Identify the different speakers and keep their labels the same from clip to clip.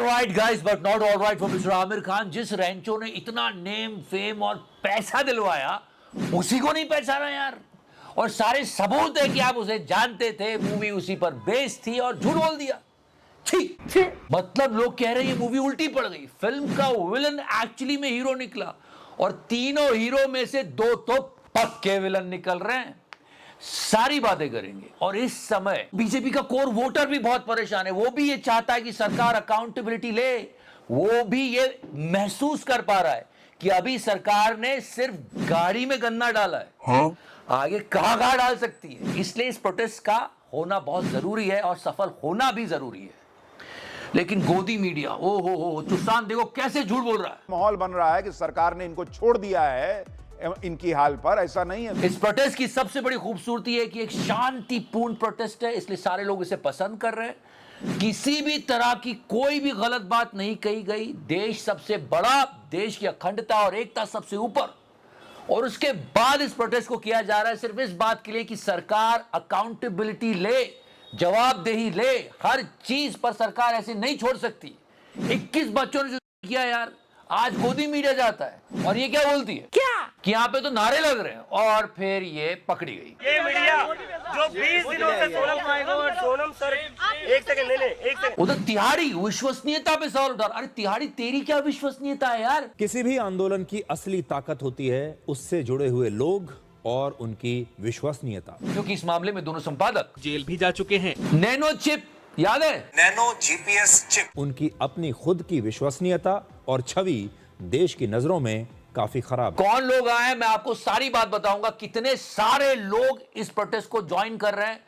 Speaker 1: right guys, but not all right for Mr. Aamir Khan. जिस रैंचो ने इतना नेम फेम और पैसा दिलवाया उसी को नहीं पहचाना यार। और सारे सबूत है कि आप उसे जानते थे, मूवी उसी पर बेस्ड थी और झूठ बोल दिया। ठीक मतलब लोग कह रहे हैं ये मूवी उल्टी पड़ गई। फिल्म का विलन एक्चुअली में हीरो निकला और तीनों हीरो में से दो तो पक्के विलन निकल रहे हैं। सारी बातें करेंगे। और इस समय बीजेपी का कोर वोटर भी बहुत परेशान है। वो भी ये चाहता है कि सरकार अकाउंटेबिलिटी ले। वो भी ये महसूस कर पा रहा है कि अभी सरकार ने सिर्फ गाड़ी में गन्ना डाला है, हाँ? आगे कहां डाल सकती है। इसलिए इस प्रोटेस्ट का होना बहुत जरूरी है और सफल होना भी जरूरी है। लेकिन गोदी मीडिया ओ हो चुस्तान देखो कैसे झूठ बोल रहा है।
Speaker 2: माहौल बन रहा है कि सरकार ने इनको छोड़ दिया है इनकी हाल पर। ऐसा नहीं है।
Speaker 1: इस प्रोटेस्ट की सबसे बड़ी खूबसूरती है कि एक शांतिपूर्ण प्रोटेस्ट है, इसलिए सारे लोग इसे पसंद कर रहे हैं। किसी भी तरह की कोई भी गलत बात नहीं कही गई। देश सबसे बड़ा, देश की अखंडता और एकता सबसे ऊपर। और उसके बाद इस प्रोटेस्ट को किया जा रहा है सिर्फ इस बात के लिए कि सरकार अकाउंटेबिलिटी ले, जवाबदेही ले। हर चीज पर सरकार ऐसे नहीं छोड़ सकती। 21 बच्चों ने जो किया यार, आज गोदी मीडिया जाता है और ये क्या बोलती है क्या कि यहाँ पे तो नारे लग रहे हैं और फिर ये पकड़ी गई।
Speaker 3: ये मीडिया जो 20 दिनों से सोनम सर एक सेकंड
Speaker 1: उधर तिहाड़ी विश्वसनीयता पे सवाल उठा। अरे तिहाड़ी तेरी क्या विश्वसनीयता है यार।
Speaker 4: किसी भी आंदोलन की असली ताकत होती है उससे जुड़े हुए लोग और उनकी विश्वसनीयता।
Speaker 1: क्योंकि इस मामले में दोनों संपादक
Speaker 5: जेल भी जा चुके हैं।
Speaker 1: नैनो चिप याद है,
Speaker 6: नैनो जीपीएस चिप।
Speaker 4: उनकी अपनी खुद की विश्वसनीयता और छवि देश की नजरों में काफी खराब।
Speaker 1: कौन लोग आए मैं आपको सारी बात बताऊंगा। कितने सारे लोग इस प्रोटेस्ट को ज्वाइन कर रहे हैं,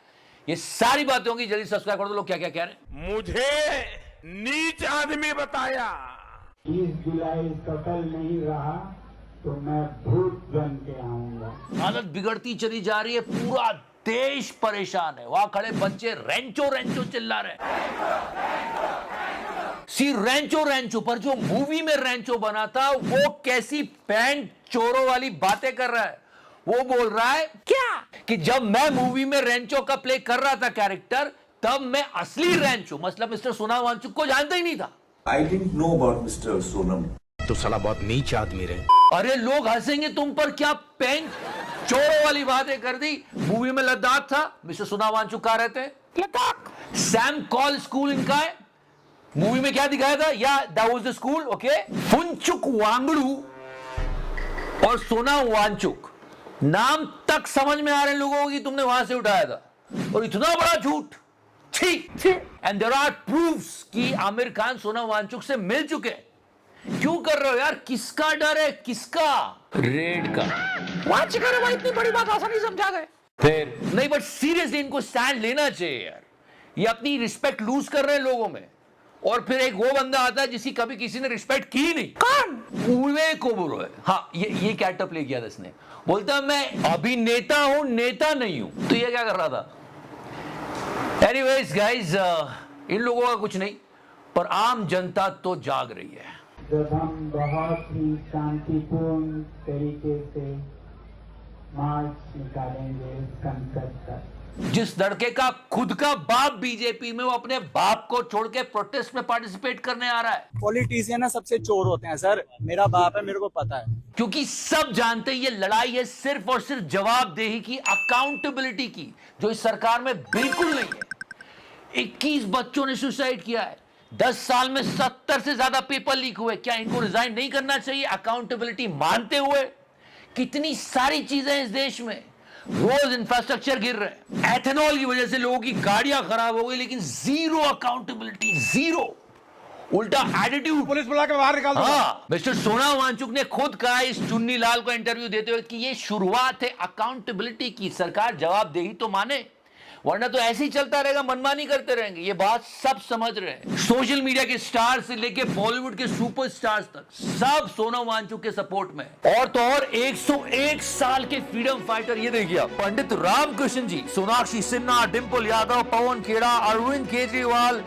Speaker 1: ये सारी बातें होंगी। जल्दी सब्सक्राइब कर दो। लोग क्या क्या कह रहे हैं।
Speaker 2: मुझे नीच आदमी बताया।
Speaker 7: 30 जुलाई सफल नहीं रहा तो मैं भूत बन के आऊंगा।
Speaker 1: हालत बिगड़ती चली जा रही है। पूरा देश परेशान है। वहां खड़े बच्चे रेंचो रेंचो चिल्ला रहे हैं। सी रेंचो पर जो मूवी में रेंचो बना था वो कैसी पैंट चोरों वाली बातें कर रहा है। वो बोल रहा है क्या कि जब मैं मूवी में रेंचो का प्ले कर रहा था कैरेक्टर, तब मैं असली रेंचो मतलब मिस्टर सोनम वांगचुक को जानता ही नहीं था।
Speaker 6: I didn't know about mister Sonam.
Speaker 5: तो साला बहुत नीच आदमी रहे।
Speaker 1: अरे लोग हंसेंगे तुम पर। क्या पैंट चोरों वाली बातें कर दी। मूवी में लद्दाख था, मिस्टर सोनम वांगचुक कहाँ रहते हैं? लद्दाख। सैम कॉल स्कूल इनका है। मूवी में क्या दिखाया था? या that was the school. Okay, Phunsukh Wangdu और सोनम वांगचुक नाम तक समझ में आ रहे लोगों को कि तुमने वहां से उठाया था। और इतना बड़ा झूठ। ठीक। एंड देयर आर प्रूफ्स कि आमिर खान सोनम वांगचुक से मिल चुके हैं। क्यों कर रहे हो यार? किसका डर है? किसका? रेड का। वांगचुक अरे भाई इतनी बड़ी बात आसानी समझा गए। फिर नहीं, बट सीरियसली इनको स्टैंड लेना चाहिए यार। ये अपनी रिस्पेक्ट लूज कर रहे हैं लोगों में। और फिर एक वो बंदा आता है जिसकी कभी किसी ने रिस्पेक्ट की नहीं। कौन? विवेक ओबेरॉय। हाँ, ये कैरेक्टर प्ले किया था इसने। बोलता मैं अभिनेता हूं, नेता नहीं हूं। तो ये क्या कर रहा था? एनीवेज गाइस, इन लोगों का कुछ नहीं, पर आम जनता तो जाग रही है।
Speaker 7: जब हम बहुत ही शांतिपूर्ण तरीके से मार्च निकालेंगे संसद तक।
Speaker 1: जिस लड़के का खुद का बाप बीजेपी में, वो अपने बाप को छोड़ के प्रोटेस्ट में पार्टिसिपेट करने आ रहा है।
Speaker 8: पॉलिटिशियन ना सबसे चोर होते हैं सर। मेरा बाप है, मेरे को पता है।
Speaker 1: क्योंकि सब जानते हैं ये लड़ाई है सिर्फ और सिर्फ जवाबदेही की, अकाउंटेबिलिटी की, जो इस सरकार में बिल्कुल नहीं है। 21 बच्चों ने सुसाइड किया है। 10 साल में 70 से ज्यादा पेपर लीक हुए। क्या इनको रिजाइन नहीं करना चाहिए अकाउंटेबिलिटी मानते हुए? कितनी सारी चीजें इस देश में। रोज इंफ्रास्ट्रक्चर गिर रहे हैं। एथेनॉल की वजह से लोगों की गाड़ियां खराब हो गई, लेकिन जीरो अकाउंटेबिलिटी, जीरो। उल्टा एटीट्यूड।
Speaker 2: पुलिस बुला के बाहर निकाल दो।
Speaker 1: हाँ, मिस्टर सोनम वांगचुक ने खुद कहा इस चुन्नी लाल को इंटरव्यू देते हुए कि ये शुरुआत है अकाउंटेबिलिटी की। सरकार जवाबदेही तो माने, वरना तो ऐसे ही चलता रहेगा, मनमानी करते रहेंगे। ये बात सब समझ रहे हैं। सोशल मीडिया के स्टार से लेके बॉलीवुड के सुपरस्टार्स तक सब सोनम वांगचुक के सपोर्ट में। और तो और 101 साल के फ्रीडम फाइटर, ये देखिए पंडित रामकृष्ण जी, सोनाक्षी सिन्हा, डिंपल यादव, पवन खेड़ा, अरविंद केजरीवाल,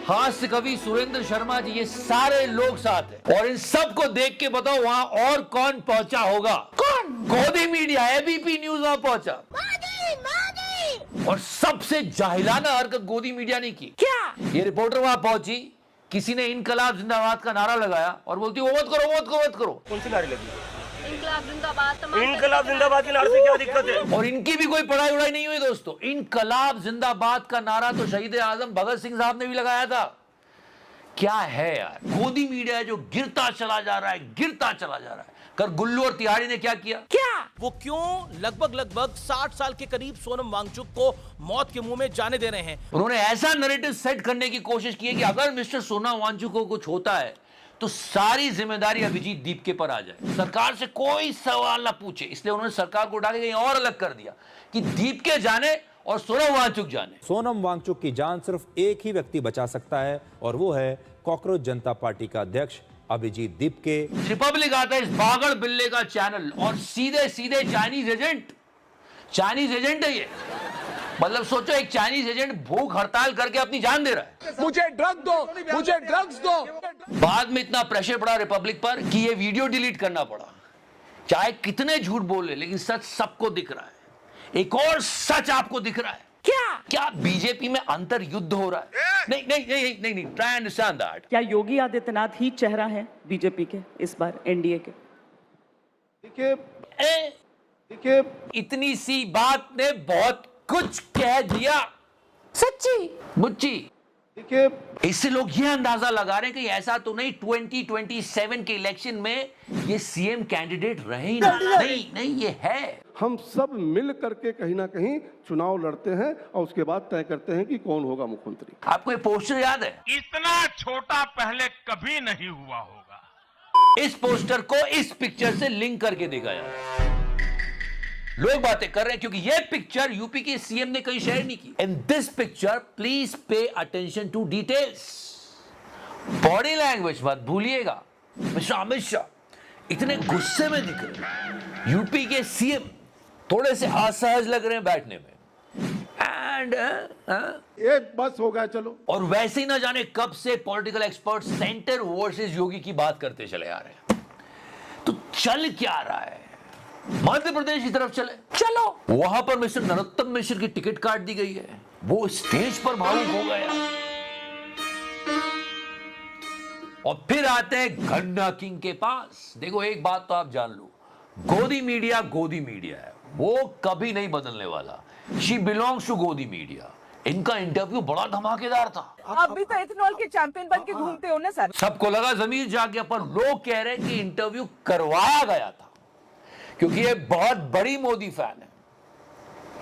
Speaker 1: हास्य कवि सुरेंद्र शर्मा जी, ये सारे लोग साथ हैं। और इन सब को देख के बताओ वहां और कौन पहुंचा होगा? कौन? गोदी मीडिया, एबीपी न्यूज वहां पहुंचा। और सबसे जाहिलाना हरकत गोदी मीडिया ने की। क्या? ये रिपोर्टर वहां पहुंची किसी ने इनकलाब जिंदाबाद का नारा लगाया और बोलती वो मत करो मत करो मत करो।
Speaker 3: कौन सी नारे लगी?
Speaker 9: इनकलाब जिंदाबाद।
Speaker 3: इनकलाब जिंदाबाद के नारे से क्या दिक्कत है?
Speaker 1: और इनकी भी कोई पढ़ाई उड़ाई नहीं हुई दोस्तों। इनकलाब जिंदाबाद का नारा तो शहीद आजम भगत सिंह साहब ने भी लगाया था। क्या है यार, गोदी मीडिया है जो गिरता चला जा रहा है, गिरता चला जा रहा है। कर गुल्लू और तिहाड़ी ने क्या किया?
Speaker 5: वो क्यों लगभग 60 साल के करीब सोनम वांगचुक को मौत के मुंह में जाने दे रहे हैं?
Speaker 1: उन्होंने ऐसा नैरेटिव सेट करने की कोशिश की है कि अगर मिस्टर सोनम वांगचुक को कुछ होता है तो सारी जिम्मेदारी अभिजीत दीपके पर आ जाए, सरकार से कोई सवाल ना पूछे। इसलिए उन्होंने सरकार को उठा के कहीं और अलग कर दिया कि दीपके जाने और सोनम वांगचुक जाने।
Speaker 4: सोनम वांगचुक की जान सिर्फ एक ही व्यक्ति बचा सकता है और वो है कॉकरोच जनता पार्टी का अध्यक्ष अभिजीत दीपके।
Speaker 1: रिपब्लिक आता है इस बागड़ बिल्ले का चैनल और सीधे सीधे चाइनीज एजेंट है ये। मतलब सोचो, एक चाइनीज एजेंट भूख हड़ताल करके अपनी जान दे रहा है।
Speaker 10: मुझे ड्रग दो, मुझे ड्रग्स दो।
Speaker 1: बाद में इतना प्रेशर पड़ा रिपब्लिक पर कि ये वीडियो डिलीट करना पड़ा। चाहे कितने झूठ बोले लेकिन सच सबको दिख रहा है। एक और सच आपको दिख रहा है। क्या बीजेपी में अंतर युद्ध हो रहा है? नहीं, ट्राई अंडरस्टैंड दैट।
Speaker 11: क्या योगी आदित्यनाथ ही चेहरा है बीजेपी के इस बार एनडीए के?
Speaker 1: देखिए इतनी सी बात ने बहुत कुछ कह दिया। सच्ची मुच्ची। देखिए इससे लोग ये अंदाजा लगा रहे हैं कि ऐसा तो नहीं 2027 के इलेक्शन में ये सीएम कैंडिडेट रहे ही नहीं ये है।
Speaker 10: हम सब मिल करके कहीं ना कहीं चुनाव लड़ते हैं और उसके बाद तय करते हैं कि कौन होगा मुख्यमंत्री।
Speaker 1: आपको ये पोस्टर याद है?
Speaker 12: इतना छोटा पहले कभी नहीं हुआ होगा।
Speaker 1: इस पोस्टर को इस पिक्चर से लिंक करके दिखाया। लोग बातें कर रहे हैं क्योंकि यह पिक्चर यूपी के सीएम ने कहीं शेयर नहीं की। In this picture please pay attention to details. Body language मत भूलिएगा। मिस्टर अमित शाह इतने गुस्से में दिख रहे हैं। यूपी के सीएम थोड़े से असहज लग रहे हैं बैठने में। एंड
Speaker 10: एक बस हो गया चलो।
Speaker 1: और वैसे ही ना जाने कब से पॉलिटिकल एक्सपर्ट सेंटर वर्सेस योगी की बात करते चले आ रहे हैं। तो चल क्या रहा है? मध्य प्रदेश की तरफ चलो वहां पर मिस्टर नरोत्तम मिश्र की टिकट काट दी गई है। वो स्टेज पर भावुक हो गया। और फिर आते हैं गन्ना किंग के पास। देखो एक बात तो आप जान लो, गोदी मीडिया है, वो कभी नहीं बदलने वाला। शी बिलोंग्स टू गोदी मीडिया। इनका इंटरव्यू बड़ा धमाकेदार था।
Speaker 11: आप भी तो एथेनॉल के चैंपियन बन के घूमते हो ना सर।
Speaker 1: सबको लगा जमीन जाग गया, पर लोग कह रहे हैं कि इंटरव्यू करवाया गया था क्योंकि ये बहुत बड़ी मोदी फैन है।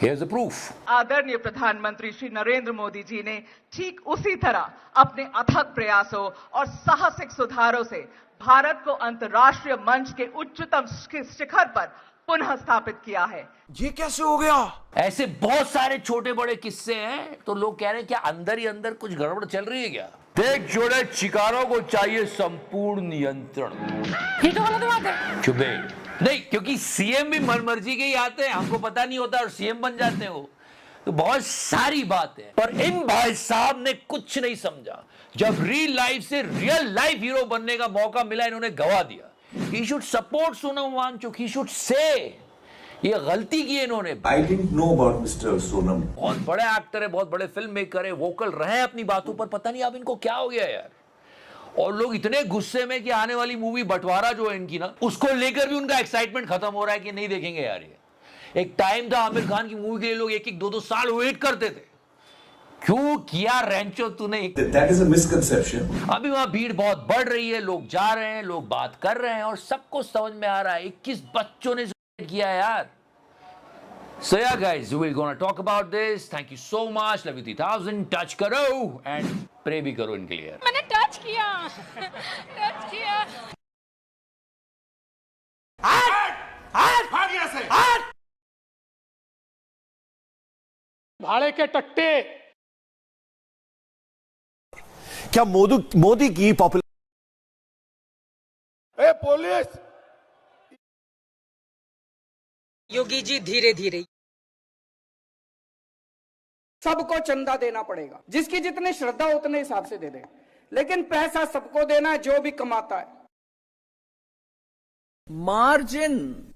Speaker 1: Here's the proof.
Speaker 11: आदरणीय प्रधानमंत्री श्री नरेंद्र मोदी जी ने ठीक उसी तरह अपने अथक प्रयासों और साहसिक सुधारों से भारत को अंतर्राष्ट्रीय मंच के उच्चतम शिखर पर पुनः स्थापित किया है।
Speaker 5: ये कैसे हो गया?
Speaker 1: ऐसे बहुत सारे छोटे बड़े किस्से हैं तो लोग कह रहे हैं क्या अंदर ही अंदर कुछ गड़बड़ चल रही है क्या? देख जोड़े चिकारों को चाहिए संपूर्ण नियंत्रण। ये तो गलत बात है। चुपे नहीं, क्योंकि सीएम भी मनमर्जी के ही आते हैं, हमको पता नहीं होता और सीएम बन जाते हैं वो। तो बहुत सारी बातें, पर इन भाई साहब ने कुछ नहीं समझा। जब रियल लाइफ से रियल लाइफ हीरो बनने का मौका मिला इन्होंने गवा दिया। He should support Sonam Wangchuck, he should say ये गलती की इन्होंने।
Speaker 6: I didn't know about Mr. Sonam.
Speaker 1: बहुत बड़े एक्टर है, बहुत बड़े फिल्म मेकर है, वोकल रहे हैं अपनी बातों पर। पता नहीं अब इनको क्या हो गया यार। और लोग इतने गुस्से में कि आने वाली मूवी बंटवारा जो है इनकी ना, उसको लेकर भी उनका एक्साइटमेंट खत्म हो रहा है कि नहीं देखेंगे यार। ये एक टाइम था आमिर खान की मूवी के लिए लोग 1-1, 2-2 साल वेट करते थे। क्यों किया रेंचो तूने?
Speaker 6: That is a misconception.
Speaker 1: अभी वहां भीड़ बहुत बढ़ रही है, लोग जा रहे हैं, लोग बात कर रहे हैं और सबको समझ में आ रहा है 21 बच्चों ने किया यार। So yeah guys, we're gonna talk about this. Thank you so much. Love you 3000. Touch करो and प्रे भी करो इनके लिए।
Speaker 9: मैंने टच किया।
Speaker 10: भाड़े के टट्टे।
Speaker 5: क्या मोदी की पॉपुलर
Speaker 10: ए पुलिस।
Speaker 11: योगी जी धीरे धीरे सबको चंदा देना पड़ेगा, जिसकी जितनी श्रद्धा उतने हिसाब से दे दे, लेकिन पैसा सबको देना है जो भी कमाता है। मार्जिन